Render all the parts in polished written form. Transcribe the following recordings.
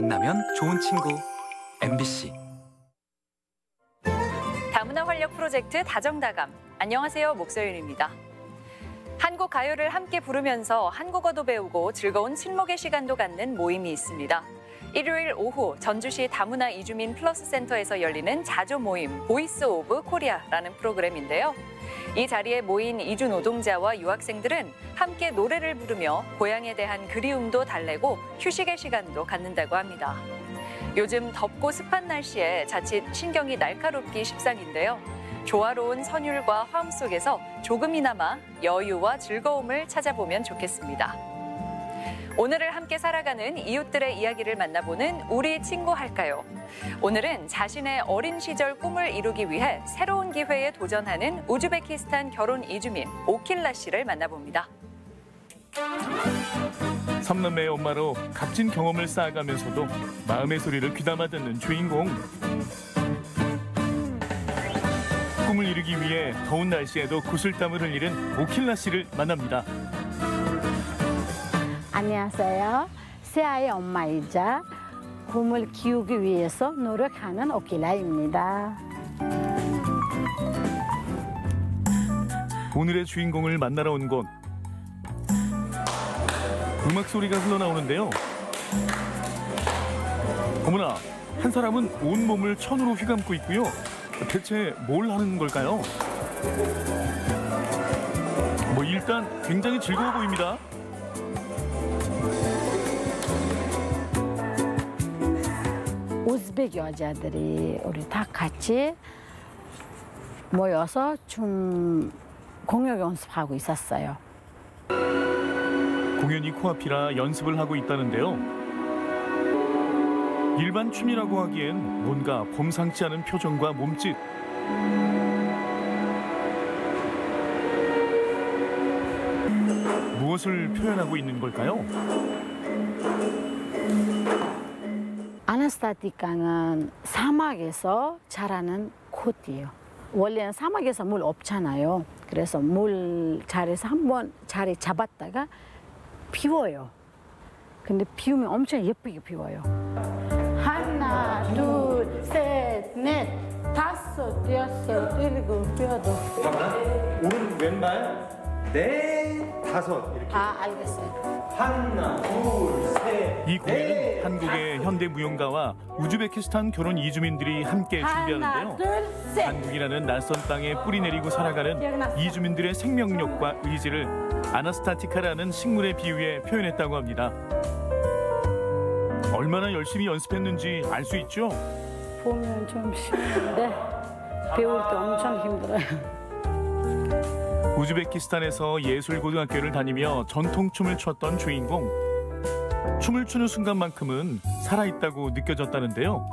만나면 좋은 친구 MBC. 다문화 활력 프로젝트 다정다감. 안녕하세요, 목소윤입니다. 한국 가요를 함께 부르면서 한국어도 배우고 즐거운 친목의 시간도 갖는 모임이 있습니다. 일요일 오후 전주시 다문화 이주민 플러스 센터에서 열리는 자조 모임 보이스 오브 코리아라는 프로그램인데요. 이 자리에 모인 이주 노동자와 유학생들은 함께 노래를 부르며 고향에 대한 그리움도 달래고 휴식의 시간도 갖는다고 합니다. 요즘 덥고 습한 날씨에 자칫 신경이 날카롭기 십상인데요. 조화로운 선율과 화음 속에서 조금이나마 여유와 즐거움을 찾아보면 좋겠습니다. 오늘을 함께 살아가는 이웃들의 이야기를 만나보는 우리 친구 할까요? 오늘은 자신의 어린 시절 꿈을 이루기 위해 새로운 기회에 도전하는 우즈베키스탄 결혼 이주민 오킬라 씨를 만나봅니다. 삼남매의 엄마로 값진 경험을 쌓아가면서도 마음의 소리를 귀담아 듣는 주인공. 꿈을 이루기 위해 더운 날씨에도 구슬땀을 흘리는 오킬라 씨를 만납니다. 안녕하세요. 새아이의 엄마이자 꿈을 키우기 위해서 노력하는 오킬라입니다. 오늘의 주인공을 만나러 온 곳. 음악 소리가 흘러나오는데요. 어머나, 한 사람은 온몸을 천으로 휘감고 있고요. 대체 뭘 하는 걸까요? 일단 굉장히 즐거워 보입니다. 우즈벡 여자들이 우리 다 같이 모여서 춤 공연 연습하고 있었어요. 공연이 코앞이라 연습을 하고 있다는데요. 일반 춤이라고 하기엔 뭔가 범상치 않은 표정과 몸짓. 무엇을 표현하고 있는 걸까요? 아나스타티카는 사막에서 자라는 꽃이에요. 원래는 사막에서 물 없잖아요. 그래서 물 자리에서 한번 자리 잡았다가 피워요. 근데 피우면 엄청 예쁘게 피워요. 하나, 둘, 셋, 넷, 다섯, 여섯, 일곱, 여덟. 잠깐만. 오른 왼발, 넷, 다섯 이렇게. 알겠어요. 하나, 둘, 셋. 이 공연은 한국의 현대 무용가와 우즈베키스탄 결혼 이주민들이 함께 준비하는데요. 하나, 둘, 셋. 한국이라는 낯선 땅에 뿌리 내리고 살아가는 이주민들의 생명력과 의지를 아나스타티카라는 식물의 비유에 표현했다고 합니다. 얼마나 열심히 연습했는지 알 수 있죠? 보면 좀 쉬운데 배울 때 엄청 힘들어요. 우즈베키스탄에서 예술고등학교를 다니며 전통춤을 췄던 주인공. 춤을 추는 순간만큼은 살아있다고 느껴졌다는데요.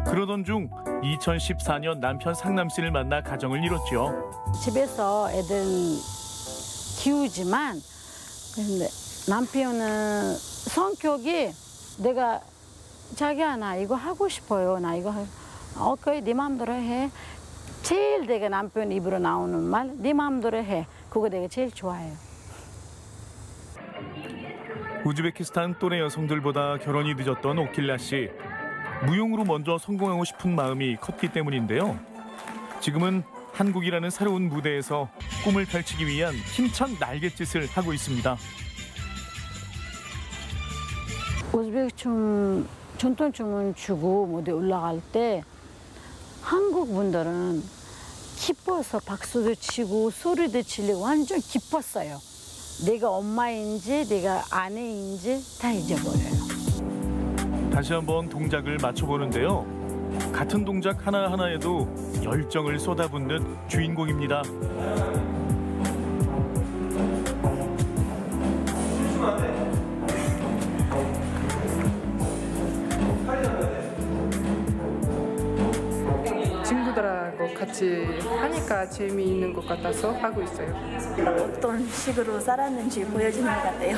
그러던 중 2014년 남편 상남 씨를 만나 가정을 이뤘죠. 집에서 애들 키우지만 근데 남편은 성격이 내가 자기야 나 이거 하고 싶어요. 나 이거 오케이 네 마음대로 해. 제일 내가 남편 입으로 나오는 말 네 마음대로 해. 그거 내가 제일 좋아해요. 우즈베키스탄 또래 여성들보다 결혼이 늦었던 오킬라 씨. 무용으로 먼저 성공하고 싶은 마음이 컸기 때문인데요. 지금은 한국이라는 새로운 무대에서 꿈을 펼치기 위한 힘찬 날갯짓을 하고 있습니다. 우즈벡 춤, 전통춤은 추고 무대 올라갈 때 한국 분들은 기뻐서 박수도 치고 소리도 치려고 완전 기뻤어요. 내가 엄마인지 내가 아내인지 다 잊어버려요. 다시 한번 동작을 맞춰보는데요. 같은 동작 하나하나에도 열정을 쏟아붓는 주인공입니다. 친구들하고 같이 하니까 재미있는 것 같아서 하고 있어요. 어떤 식으로 살았는지 보여주는 것 같아요.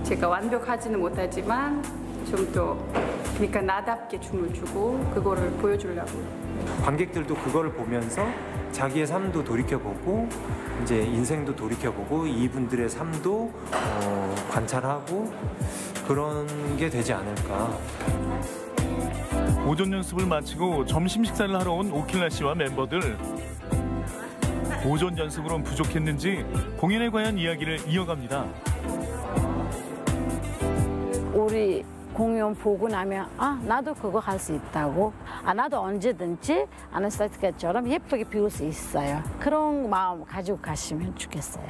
제가 완벽하지는 못하지만 좀 더 그러니까 나답게 춤을 추고 그거를 보여주려고. 관객들도 그거를 보면서 자기의 삶도 돌이켜보고 이제 인생도 돌이켜보고 이분들의 삶도 관찰하고 그런 게 되지 않을까. 오전 연습을 마치고 점심 식사를 하러 온 오킬라 씨와 멤버들. 오전 연습으론 부족했는지 공연에 관한 이야기를 이어갑니다. 우리 공연 보고 나면 나도 그거 할 수 있다고, 나도 언제든지 아나스타티카처럼 예쁘게 비울 수 있어요. 그런 마음 가지고 가시면 좋겠어요.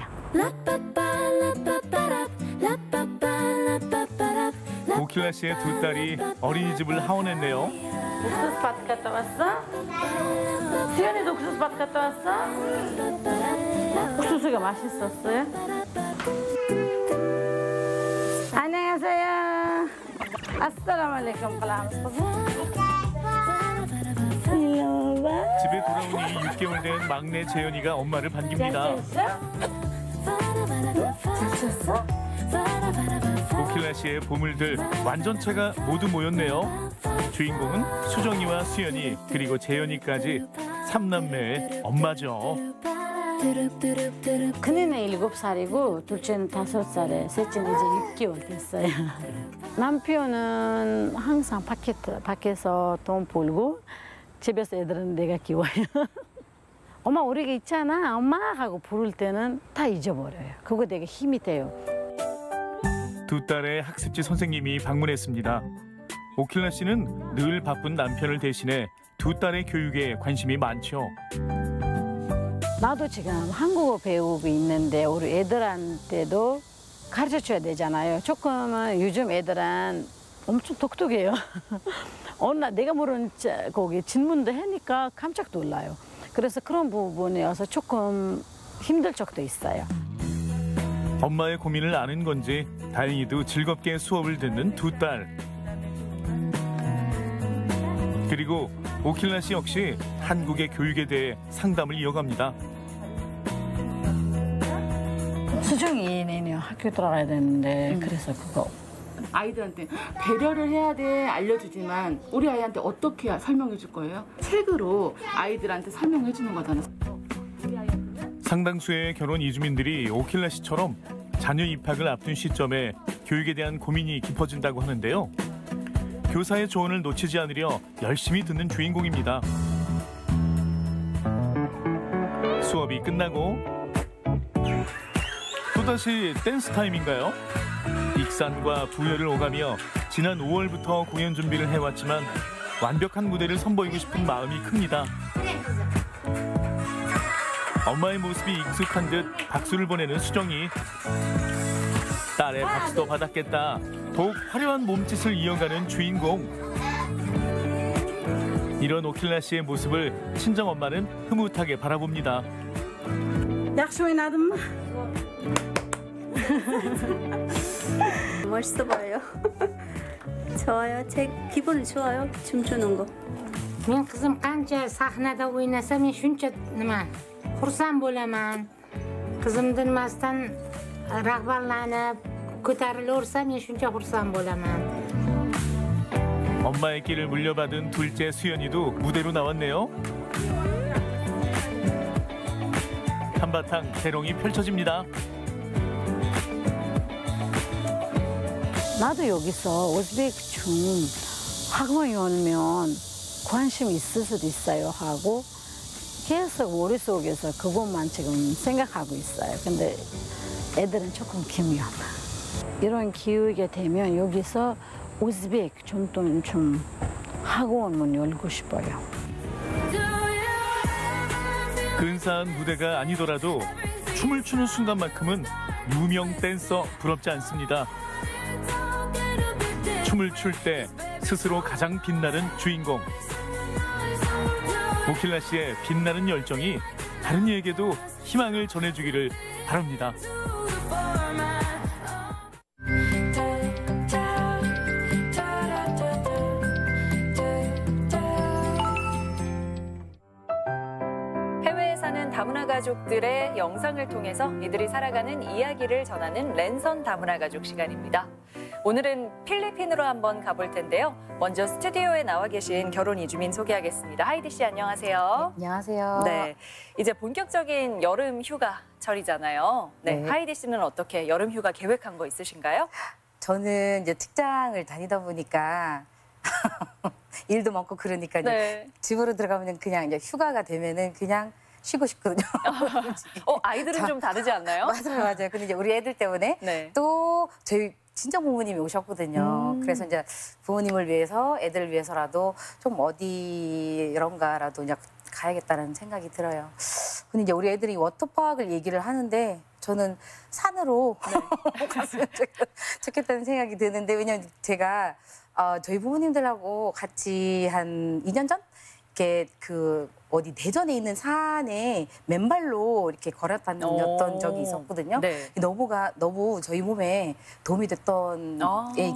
오킬라 씨의 두 딸이 어린이집을 하원했네요. 옥수수 밭 갔다 왔어? 수연이도 옥수수 밭 갔다 왔어? 옥수수가 맛있었어요? 안녕하세요. 아싸라말레이쿰 집에 돌아오니 6개월 된 막내 재현이가 엄마를 반깁니다. 오킬라 씨의 보물들 완전체가 모두 모였네요. 주인공은 수정이와 수연이 그리고 재현이까지 3남매의 엄마죠. 큰애는 7살이고 둘째는 5살에 셋째는 이제 6개월 됐어요. 남편은 항상 밖에서 돈 벌고 집에서 애들은 내가 키워요. 엄마 우리가 있잖아 엄마 하고 부를 때는 다 잊어버려요. 그거 되게 힘이 돼요. 두 딸의 학습지 선생님이 방문했습니다. 오킬라 씨는 늘 바쁜 남편을 대신해 두 딸의 교육에 관심이 많죠. 나도 지금 한국어 배우고 있는데 우리 애들한테도 가르쳐줘야 되잖아요. 조금은 요즘 애들은 엄청 똑똑해요. 어느 날 내가 모르는 거기 질문도 하니까 깜짝 놀라요. 그래서 그런 부분이어서 조금 힘들 적도 있어요. 엄마의 고민을 아는 건지 다행히도 즐겁게 수업을 듣는 두 딸. 그리고 오킬라 씨 역시 한국의 교육에 대해 상담을 이어갑니다. 수정이 내년 학교 들어가야 되는데 그래서 그거 아이들한테 배려를 해야 돼 알려주지만 우리 아이한테 어떻게 설명해 줄 거예요? 책으로 아이들한테 설명해 주는 거잖아. 상당수의 결혼 이주민들이 오킬라 씨처럼 자녀 입학을 앞둔 시점에 교육에 대한 고민이 깊어진다고 하는데요. 교사의 조언을 놓치지 않으려 열심히 듣는 주인공입니다. 수업이 끝나고 또다시 댄스 타임인가요? 익산과 부여를 오가며 지난 5월부터 공연 준비를 해왔지만 완벽한 무대를 선보이고 싶은 마음이 큽니다. 엄마의 모습이 익숙한 듯 박수를 보내는 수정이. 딸의 박수도 받았겠다. 더욱 화려한 몸짓을 이어가는 주인공. 이런 오킬라 씨의 모습을 친정엄마는 흐뭇하게 바라봅니다. 약속 나듬마. 멋있어 보여요. 좋아요. 제 기분이 좋아요. 춤추는 거. Men qizim qancha sahnada o'ynasa men shuncha nima xursand bo'laman. Qizimni nimasidan rag'batlanib ko'tarilaversa men shuncha xursand bo'laman. 엄마의 길을 물려받은 둘째 수연이도 무대로 나왔네요. 한바탕 대롱이 펼쳐집니다. 나도 여기서 오즈베크 춤 학원 열면 관심 있을 수도 있어요 하고 계속 머릿속에서 그것만 지금 생각하고 있어요. 근데 애들은 조금 기미야. 이런 기회가 되면 여기서 오즈베크 전통춤 학원을 열고 싶어요. 근사한 무대가 아니더라도 춤을 추는 순간만큼은 유명 댄서 부럽지 않습니다. 춤을 출 때 스스로 가장 빛나는 주인공. 오킬라 씨의 빛나는 열정이 다른 이에게도 희망을 전해주기를 바랍니다. 해외에 사는 다문화 가족들의 영상을 통해서 이들이 살아가는 이야기를 전하는 랜선 다문화 가족 시간입니다. 오늘은 필리핀으로 한번 가볼 텐데요. 먼저 스튜디오에 나와 계신 결혼 이주민 소개하겠습니다. 하이디 씨 안녕하세요. 안녕하세요. 네, 이제 본격적인 여름 휴가철이잖아요. 네, 네. 하이디 씨는 어떻게 여름 휴가 계획한 거 있으신가요? 저는 이제 직장을 다니다 보니까 일도 많고 그러니까 이제 네. 집으로 들어가면 그냥 이제 휴가가 되면은 그냥 쉬고 싶거든요. 아이들은 좀 다르지 않나요? 맞아요. 근데 이제 우리 애들 때문에 네. 또 저희 친정 부모님이 오셨거든요. 그래서 이제 부모님을 위해서 애들을 위해서라도 좀 어디 이런가라도 이제 가야겠다는 생각이 들어요. 근데 이제 우리 애들이 워터파크를 얘기를 하는데 저는 산으로 갔으면 좋겠다는 생각이 드는데 왜냐면 제가 저희 부모님들하고 같이 한 2년 전 이렇게 그 어디 대전에 있는 산에 맨발로 이렇게 걸어다녔던 적이 있었거든요. 네. 너무 저희 몸에 도움이 됐던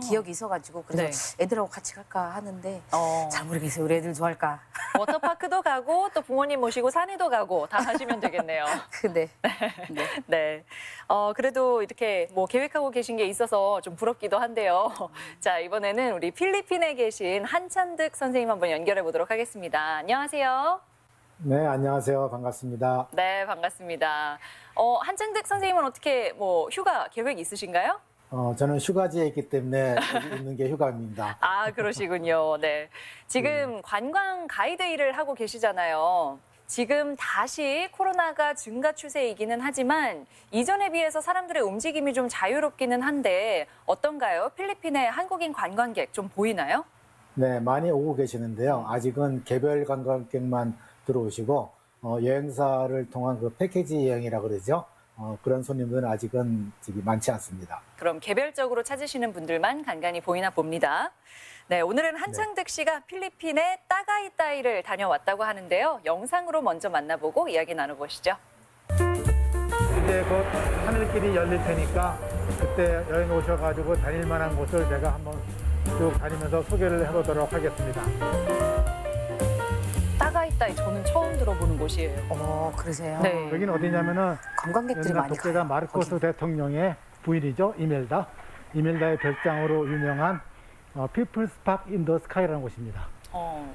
기억이 있어가지고 그래서 애들하고 같이 갈까 하는데 잘 모르겠어요. 우리 애들 좋아할까? 워터파크도 가고 또 부모님 모시고 산에도 가고 다 하시면 되겠네요. 네. 네. 그래도 이렇게 뭐 계획하고 계신 게 있어서 좀 부럽기도 한데요. 자, 이번에는 우리 필리핀에 계신 한찬득 선생님 한번 연결해 보도록 하겠습니다. 안녕하세요. 네, 안녕하세요. 반갑습니다. 네, 반갑습니다. 한찬득 선생님은 어떻게 뭐 휴가 계획 있으신가요? 저는 휴가지에 있기 때문에 여기 있는 게 휴가입니다. 아, 그러시군요. 네. 지금 관광 가이드 일을 하고 계시잖아요. 지금 다시 코로나가 증가 추세이기는 하지만 이전에 비해서 사람들의 움직임이 좀 자유롭기는 한데 어떤가요? 필리핀의 한국인 관광객 좀 보이나요? 네, 많이 오고 계시는데요. 아직은 개별 관광객만 들어오시고 여행사를 통한 그 패키지 여행이라고 그러죠. 그런 손님들은 아직은 많지 않습니다. 그럼 개별적으로 찾으시는 분들만 간간히 보이나 봅니다. 네, 오늘은 한창득 씨가 필리핀의 따가이따이를 다녀왔다고 하는데요. 영상으로 먼저 만나보고 이야기 나눠보시죠. 이제 곧 하늘길이 열릴 테니까 그때 여행 오셔가지고 다닐 만한 곳을 제가 한번 쭉 다니면서 소개를 해보도록 하겠습니다. 따가이따이 저는 처음 들어보는 곳이에요. 그러세요? 네. 여기는 어디냐면은 관광객들이 옛날 많이 독재자 가요. 마르코스 거기. 대통령의 부인이죠. 이멜다. 이멜다의 별장으로 유명한 피플스 파크 인 더 스카이라는 곳입니다.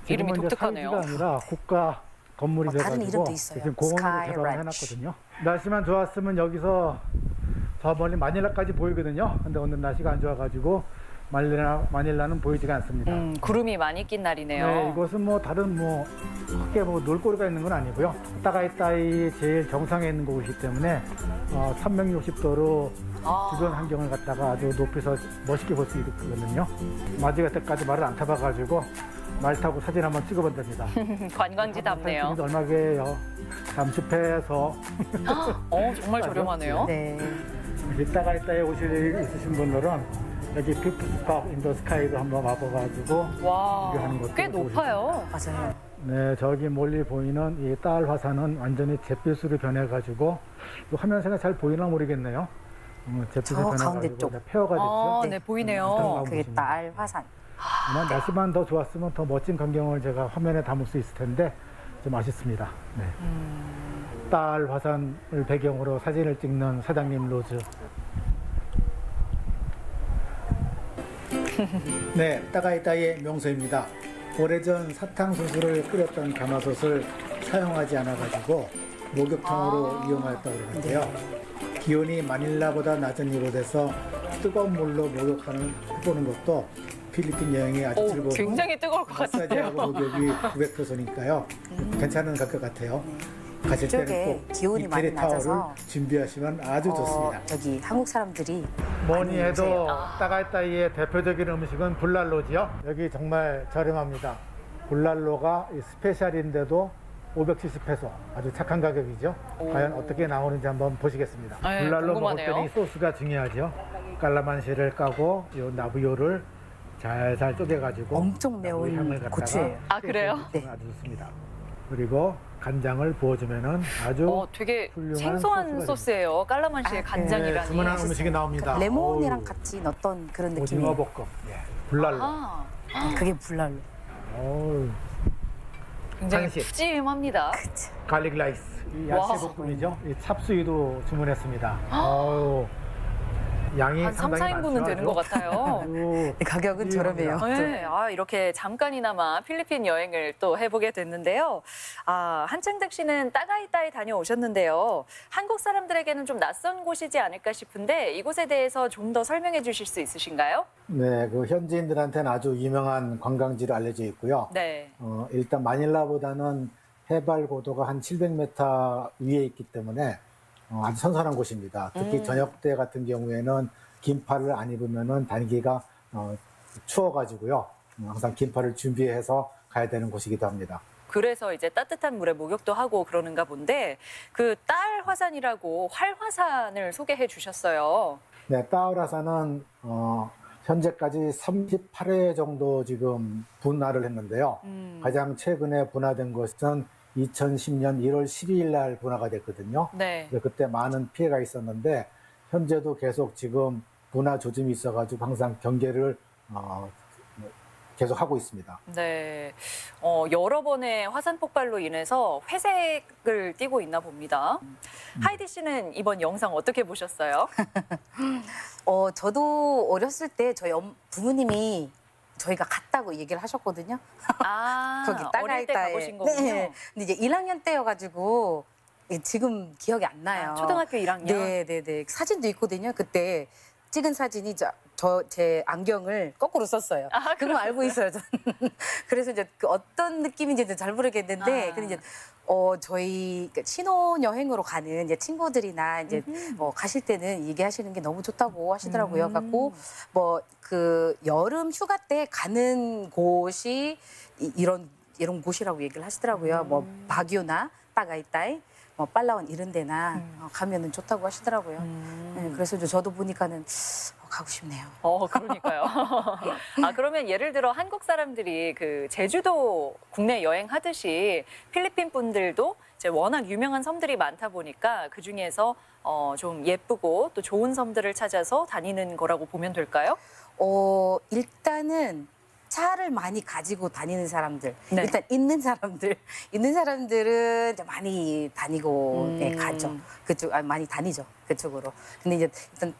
이름이 지금은 이제 독특하네요. 사기가 아니라 국가 건물이 다른 돼가지고 이름도 있어요. 지금 공원으로 스카이 개방을 랜치. 해놨거든요. 날씨만 좋았으면 여기서 저 멀리 마닐라까지 보이거든요. 근데 오늘 날씨가 안 좋아가지고 마닐라는 보이지가 않습니다. 구름이 많이 낀 날이네요. 네, 이곳은 뭐 다른 크게 놀거리가 있는 건 아니고요. 따가이따이 제일 정상에 있는 곳이기 때문에 360도로 주변 환경을 갖다가 아주 높이서 멋있게 볼 수 있거든요. 마지막 때까지 말을 안 타봐가지고 말 타고 사진 한번 찍어본답니다. 관광지답네요. 얼마게요? 30회에서. 정말 저렴하네요. 네. 따가이따이에 오실 일 있으신 분들은 여기 피플스 파크 인 더 스카이도 한번 와봐가지고 구경하는 것도 꽤 높아요. 맞아요. 네, 저기 멀리 보이는 이 딸 화산은 완전히 잿빛으로 변해가지고 화면상에 잘 보이나 모르겠네요. 잿빛으로 저 가운데 변해가지고 쪽. 폐허가 됐죠. 네, 보이네요. 그게 딸 화산. 아마 날씨만 더 좋았으면 더 멋진 광경을 제가 화면에 담을 수 있을 텐데 좀 아쉽습니다. 네. 딸 화산을 배경으로 사진을 찍는 사장님 로즈. 네, 따가이따이의 명소입니다. 오래전 사탕수수를 끓였던 가마솥을 사용하지 않아가지고 목욕탕으로 이용하였다고 그러는데요. 기온이 마닐라보다 낮은 이곳에서 뜨거운 물로 목욕하는 해보는 것도 필리핀 여행이 아주 즐거운 굉장히 뜨거울 것 같아요. 마사지하고 목욕이 900페소니까요. 괜찮은 가격 같아요. 가실 때는 이쪽에 꼭 기온이 많이 이태리 타월을 낮아서 준비하시면 아주 좋습니다. 저기 한국 사람들이 뭐니 많이 해도 오세요. 따가이따이의 대표적인 음식은 불랄로지요. 여기 정말 저렴합니다. 불랄로가 스페셜인데도 570페소, 아주 착한 가격이죠. 과연 어떻게 나오는지 한번 보시겠습니다. 네, 불랄로 먹을 궁금하네요. 때는 이 소스가 중요하죠. 깔라만시를 까고 이 나부요를 잘잘 쪼개가지고 엄청 매운 향을 갖다가 고추예요. 아, 그래요? 네. 아주 좋습니다. 그리고 간장을 부어주면은 아주 되게 훌륭한 생소한 소스가 소스예요. 깔라만시의 간장이라니. 네, 주문한 음식이 나옵니다. 레몬이랑 어우, 같이 넣었던 그런 오징어 느낌이에요. 볶음, 불랄로. 그게 불랄로. 어우, 굉장히 한식. 푸짐합니다. 갈릭 라이스, 이 야채 볶음이죠. 이 찹수이도 주문했습니다. 어우, 양이 한 3, 상당히 4인분은 많죠. 되는 것 같아요. 아주 가격은 저렴해요. 네, 이렇게 잠깐이나마 필리핀 여행을 또 해보게 됐는데요. 한창득 씨는 따가이따이 다녀오셨는데요. 한국 사람들에게는 좀 낯선 곳이지 않을까 싶은데 이곳에 대해서 좀 더 설명해 주실 수 있으신가요? 네, 그 현지인들한테는 아주 유명한 관광지로 알려져 있고요. 네. 일단 마닐라보다는 해발 고도가 한 700m 위에 있기 때문에 아주 선선한 곳입니다. 특히 저녁 때 같은 경우에는 긴팔을 안 입으면은 다니기가 추워가지고요. 항상 긴팔을 준비해서 가야 되는 곳이기도 합니다. 그래서 이제 따뜻한 물에 목욕도 하고 그러는가 본데 그 딸 화산이라고 활화산을 소개해 주셨어요. 네, 따오라산은 현재까지 38회 정도 지금 분화를 했는데요. 가장 최근에 분화된 것은 2010년 1월 12일 날 분화가 됐거든요. 네. 그때 많은 피해가 있었는데 현재도 계속 지금 분화 조짐이 있어가지고 항상 경계를 계속 하고 있습니다. 네, 여러 번의 화산 폭발로 인해서 회색을 띠고 있나 봅니다. 하이디 씨는 이번 영상 어떻게 보셨어요? 저도 어렸을 때 저희 부모님이 저희가 갔다고 얘기를 하셨거든요. 거기 어릴 때 가보신 거군요. 네. 근데 이제 1학년 때여가지고 지금 기억이 안 나요. 초등학교 1학년? 네네네. 사진도 있거든요. 그때 찍은 사진이 제 안경을 거꾸로 썼어요. 그거 알고 있어요, 저는. 그래서 이제 그 어떤 느낌인지는 잘 모르겠는데, 근데 이제 저희 신혼여행으로 가는 이제 친구들이나 이제 가실 때는 얘기하시는 게 너무 좋다고 하시더라고요. 갖고 그 여름 휴가 때 가는 곳이 이런 곳이라고 얘기를 하시더라고요. 바교나 따가이따이, 빨라원 이런 데나 가면은 좋다고 하시더라고요. 네, 그래서 저도 보니까는 가고 싶네요. 그러니까요. 그러면 예를 들어 한국 사람들이 그 제주도 국내 여행하듯이 필리핀 분들도 이제 워낙 유명한 섬들이 많다 보니까 그 중에서 좀 예쁘고 또 좋은 섬들을 찾아서 다니는 거라고 보면 될까요? 일단은 차를 많이 가지고 다니는 사람들, 네. 일단 있는 사람들은 이제 많이 다니고 가죠. 그쪽 많이 다니죠. 그쪽으로. 근데 이제 일단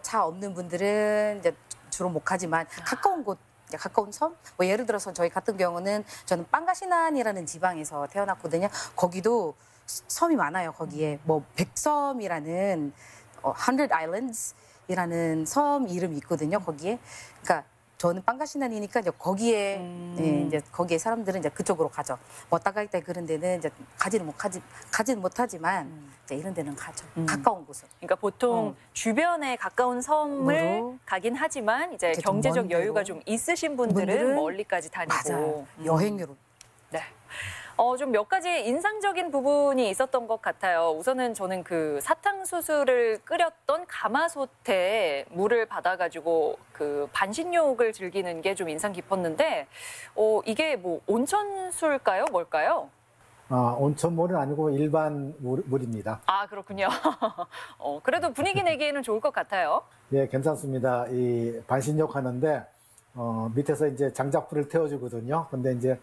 차 없는 분들은 이제 주로 못 가지만 가까운 곳, 가까운 섬, 예를 들어서 저희 같은 경우는 저는 빵가시난이라는 지방에서 태어났거든요. 거기도 섬이 많아요. 거기에 백섬이라는 100 Islands이라는 섬 이름이 있거든요. 거기에. 그러니까 저는 빵가시난이니까 이제 거기에 이제 거기에 사람들은 이제 그쪽으로 가죠. 따가이따이 그런 데는 이제 가지는 못하지만 이제 이런 데는 가죠. 가까운 곳은. 그러니까 보통 주변에 가까운 섬을 가긴 하지만 이제 경제적 여유가 좀 있으신 분들은 멀리까지 다니고. 맞아요. 여행으로. 네. 좀 몇 가지 인상적인 부분이 있었던 것 같아요. 우선은 저는 그 사탕수수를 끓였던 가마솥에 물을 받아가지고 그 반신욕을 즐기는 게 좀 인상 깊었는데, 이게 온천수일까요? 뭘까요? 온천물은 아니고 일반 물입니다. 그렇군요. 그래도 분위기 내기에는 좋을 것 같아요. 예, 괜찮습니다. 이 반신욕 하는데 밑에서 이제 장작불을 태워주거든요. 근데 이제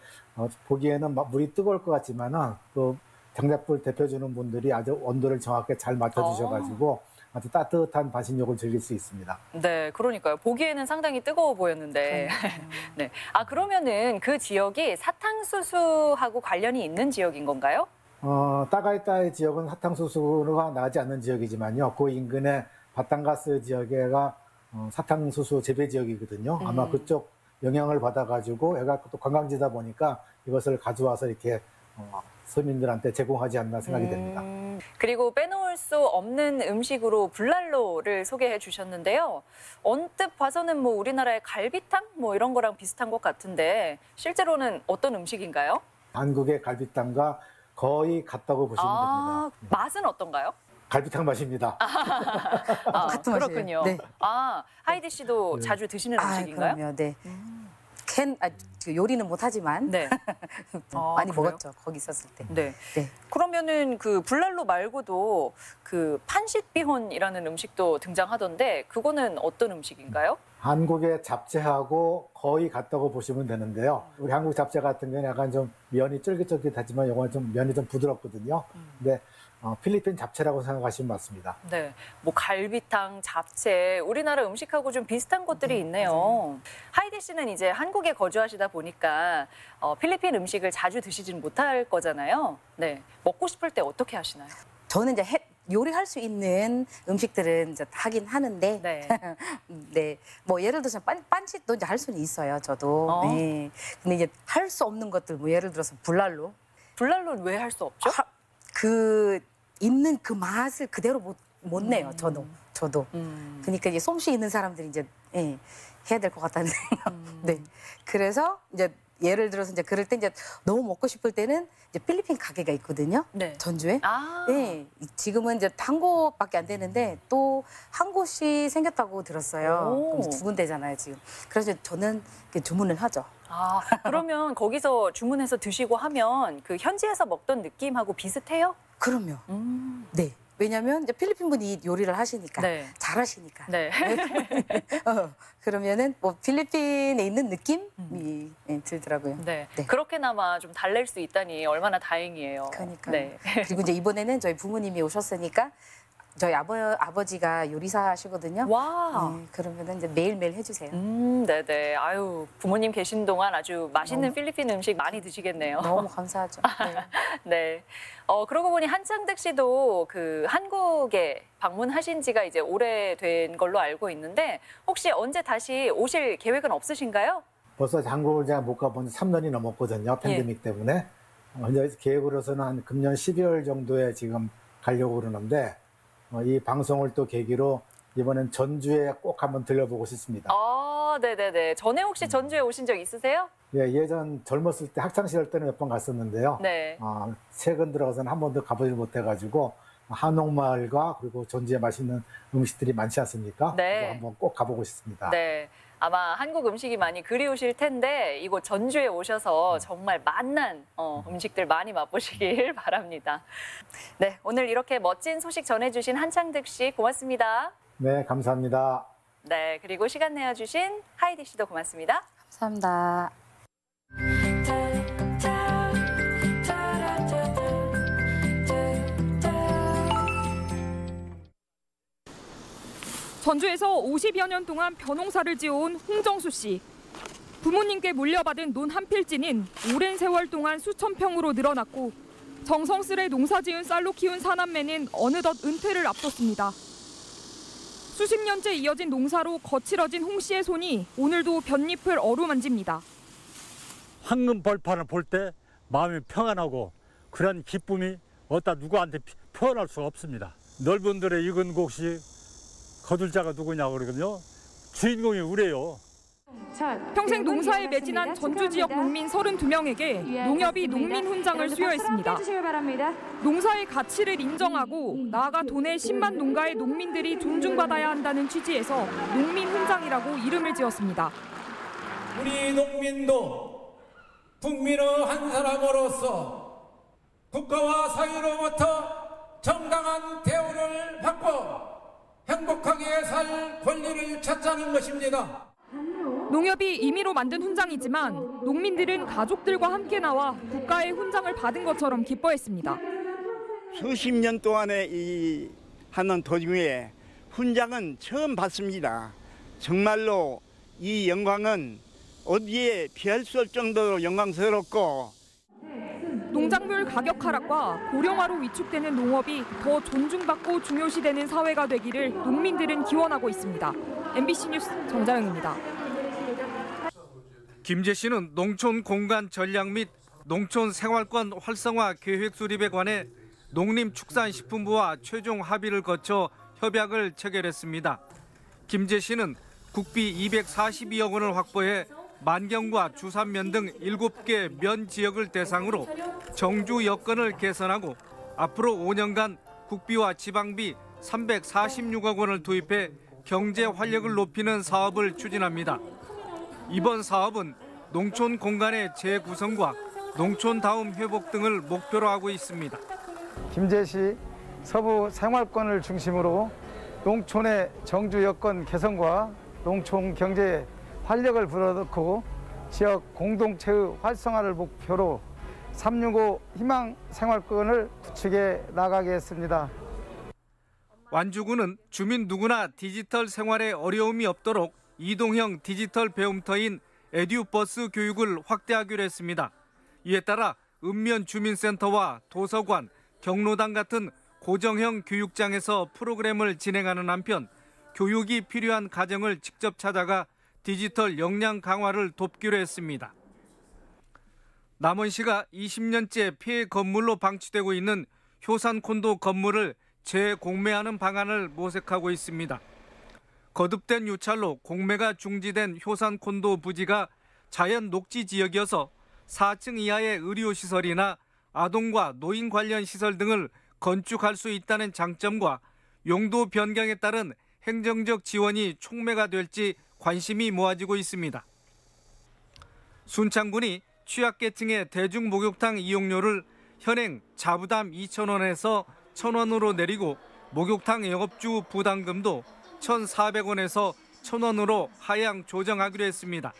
보기에는 물이 뜨거울 것 같지만은 그 장작불 데펴주는 분들이 아주 온도를 정확하게 잘 맞춰주셔가지고 아주 따뜻한 반신욕을 즐길 수 있습니다. 네, 그러니까요. 보기에는 상당히 뜨거워 보였는데. 네. 그러면은 그 지역이 사탕수수하고 관련이 있는 지역인 건가요? 따가이따이 지역은 사탕수수가 나지 않는 지역이지만요. 그 인근의 바탕가스 지역에가 사탕수수 재배 지역이거든요. 아마 그쪽 영향을 받아가지고 여기가 또 관광지다 보니까 이것을 가져와서 이렇게 서민들한테 제공하지 않나 생각이 됩니다. 그리고 빼놓을 수 없는 음식으로 불랄로를 소개해 주셨는데요. 언뜻 봐서는 우리나라의 갈비탕 이런 거랑 비슷한 것 같은데 실제로는 어떤 음식인가요? 한국의 갈비탕과 거의 같다고 보시면 됩니다. 맛은 어떤가요? 갈비탕 맛입니다. 같은 그렇군요. 맛이에요. 네. 하이디 씨도 자주 드시는 음식인가요? 그럼요. 네. 요리는 못하지만 네. 많이 그래요? 먹었죠. 거기 있었을 때. 네. 그러면은 그 불랄로 말고도 그 판싯비혼이라는 음식도 등장하던데 그거는 어떤 음식인가요? 한국의 잡채하고 거의 같다고 보시면 되는데요. 우리 한국 잡채 같은 경우는 약간 좀 면이 쫄깃쫄깃하지만 이거는 좀 면이 좀 부드럽거든요. 근데 필리핀 잡채라고 생각하시면 맞습니다. 네, 뭐 갈비탕, 잡채, 우리나라 음식하고 좀 비슷한 것들이 있네요. 하이디 씨는 이제 한국에 거주하시다 보니까 필리핀 음식을 자주 드시지는 못할 거잖아요. 네, 먹고 싶을 때 어떻게 하시나요? 저는 이제 요리할 수 있는 음식들은 이제 하긴 하는데, 네. 네, 뭐 예를 들어서 빤짓도 이제 할 수는 있어요, 저도. 네. 근데 이제 할 수 없는 것들, 뭐 예를 들어서 불난로. 불난로는 왜 할 수 없죠? 그 있는 그 맛을 그대로 못 내요, 저도. 그러니까 이제 솜씨 있는 사람들이 이제 해야 될 것 같다는 생각. 네. 그래서 이제 예를 들어서 이제 그럴 때 이제 너무 먹고 싶을 때는 이제 필리핀 가게가 있거든요. 네. 전주에. 네. 지금은 이제 한 곳밖에 안 되는데 또 한 곳이 생겼다고 들었어요. 그럼 두 군데잖아요, 지금. 그래서 저는 주문을 하죠. 아, 그러면 거기서 주문해서 드시고 하면 그 현지에서 먹던 느낌하고 비슷해요? 그럼요. 네. 왜냐면 이제 필리핀 분이 요리를 하시니까 네. 잘하시니까. 네. 그러면은 뭐 필리핀에 있는 느낌이 들더라고요. 네. 그렇게나마 좀 달랠 수 있다니 얼마나 다행이에요. 그러니까. 네. 그리고 이제 이번에는 저희 부모님이 오셨으니까 저희 아버지가 요리사시거든요. 와. 네, 그러면은 이제 매일매일 해주세요. 네네. 아유, 부모님 계신 동안 아주 맛있는 필리핀 음식 많이 드시겠네요. 너무 감사하죠. 네. 네. 그러고 보니 한창득 씨도 그 한국에 방문하신 지가 이제 오래된 걸로 알고 있는데 혹시 언제 다시 오실 계획은 없으신가요? 벌써 한국을 제가 못 가본 지 3년이 넘었거든요. 팬데믹 때문에. 현재 계획으로서는 한 금년 12월 정도에 지금 가려고 그러는데 이 방송을 또 계기로 이번엔 전주에 꼭 한번 들려보고 싶습니다. 네네네. 전에 혹시 전주에 오신 적 있으세요? 예, 예전 젊었을 때 학창시절 때는 몇 번 갔었는데요. 네. 최근 들어서는 한 번도 가보지 못해가지고 한옥마을과 그리고 전주에 맛있는 음식들이 많지 않습니까? 네. 한번 꼭 가보고 싶습니다. 네. 아마 한국 음식이 많이 그리우실 텐데 이곳 전주에 오셔서 정말 맛난 음식들 많이 맛보시길 바랍니다. 네, 오늘 이렇게 멋진 소식 전해주신 한창득 씨 고맙습니다. 네, 감사합니다. 네, 그리고 시간 내어주신 하이디 씨도 고맙습니다. 감사합니다. 전주에서 50여 년 동안 벼농사를 지어온 홍정수 씨. 부모님께 물려받은 논 한 필지는 오랜 세월 동안 수천 평으로 늘어났고 정성스레 농사지은 쌀로 키운 사남매는 어느덧 은퇴를 앞뒀습니다. 수십 년째 이어진 농사로 거칠어진 홍 씨의 손이 오늘도 볏잎을 어루만집니다. 황금 벌판을 볼 때 마음이 평안하고 그런 기쁨이 어디다 누구한테 표현할 수가 없습니다. 넓은들의 익은 곡식 거둘 자가 누구냐고 그러거든요. 주인공이 우리예요. 평생 농사에 매진한 전주 지역 농민 32명에게 농협이 농민 훈장을 수여했습니다. 농사의 가치를 인정하고 나아가 도내 10만 농가의 농민들이 존중받아야 한다는 취지에서 농민 훈장이라고 이름을 지었습니다. 우리 농민도 국민의 한 사람으로서 국가와 사회로부터 정당한 대우를 받고 행복하게 살 권리를 찾자는 것입니다. 농협이 임의로 만든 훈장이지만 농민들은 가족들과 함께 나와 국가의 훈장을 받은 것처럼 기뻐했습니다. 수십 년 동안에 이 하는 도중에 훈장은 처음 받습니다. 정말로 이 영광은 어디에 비할 수 없을 정도로 영광스럽고 농작물 가격 하락과 고령화로 위축되는 농업이 더 존중받고 중요시되는 사회가 되기를 농민들은 기원하고 있습니다. MBC 뉴스 정자영입니다. 김재 씨는 농촌 공간 전략 및 농촌 생활권 활성화 계획 수립에 관해 농림축산식품부와 최종 합의를 거쳐 협약을 체결했습니다. 김재 씨는 국비 242억 원을 확보해 만경과 주산면 등 7개 면 지역을 대상으로 정주 여건을 개선하고 앞으로 5년간 국비와 지방비 346억 원을 투입해 경제 활력을 높이는 사업을 추진합니다. 이번 사업은 농촌 공간의 재구성과 농촌다움 회복 등을 목표로 하고 있습니다. 김제시 서부 생활권을 중심으로 농촌의 정주 여건 개선과 농촌 경제에 활력을 불어넣고 지역 공동체의 활성화를 목표로 365 희망 생활권을 구축해 나가겠습니다. 완주군은 주민 누구나 디지털 생활에 어려움이 없도록 이동형 디지털 배움터인 에듀버스 교육을 확대하기로 했습니다. 이에 따라 읍면 주민센터와 도서관, 경로당 같은 고정형 교육장에서 프로그램을 진행하는 한편 교육이 필요한 가정을 직접 찾아가 디지털 역량 강화를 돕기로 했습니다. 남원시가 20년째 피해 건물로 방치되고 있는 효산 콘도 건물을 재공매하는 방안을 모색하고 있습니다. 거듭된 유찰로 공매가 중지된 효산 콘도 부지가 자연 녹지 지역이어서 4층 이하의 의료시설이나 아동과 노인 관련 시설 등을 건축할 수 있다는 장점과 용도 변경에 따른 행정적 지원이 촉매가 될지 관심이 모아지고 있습니다. 순창군이 취약계층의 대중목욕탕 이용료를 현행 자부담 2,000원에서 1,000원으로 내리고 목욕탕 영업주 부담금도 1,400원에서 1,000원으로 하향 조정하기로 했습니다.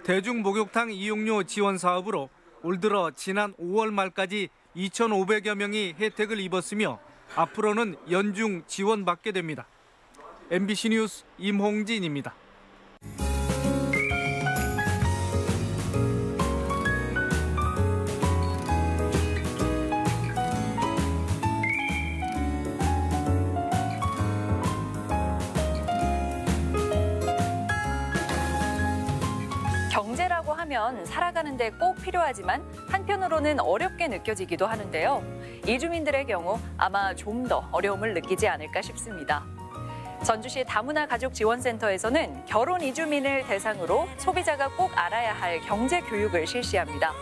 대중목욕탕 이용료 지원 사업으로 올 들어 지난 5월 말까지 2,500여 명이 혜택을 입었으며 앞으로는 연중 지원받게 됩니다. MBC 뉴스 임홍진입니다. 경제라고 하면 살아가는 데 꼭 필요하지만 한편으로는 어렵게 느껴지기도 하는데요. 이주민들의 경우 아마 좀 더 어려움을 느끼지 않을까 싶습니다. 전주시 다문화 가족지원센터에서는 결혼 이주민을 대상으로 소비자가 꼭 알아야 할 경제 교육을 실시합니다.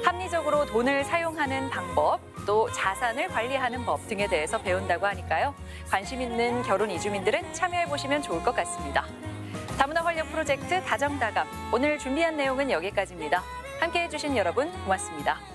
합리적으로 돈을 사용하는 방법, 또 자산을 관리하는 법 등에 대해서 배운다고 하니까요. 관심 있는 결혼 이주민들은 참여해보시면 좋을 것 같습니다. 다문화 활력 프로젝트 다정다감, 오늘 준비한 내용은 여기까지입니다. 함께해 주신 여러분 고맙습니다.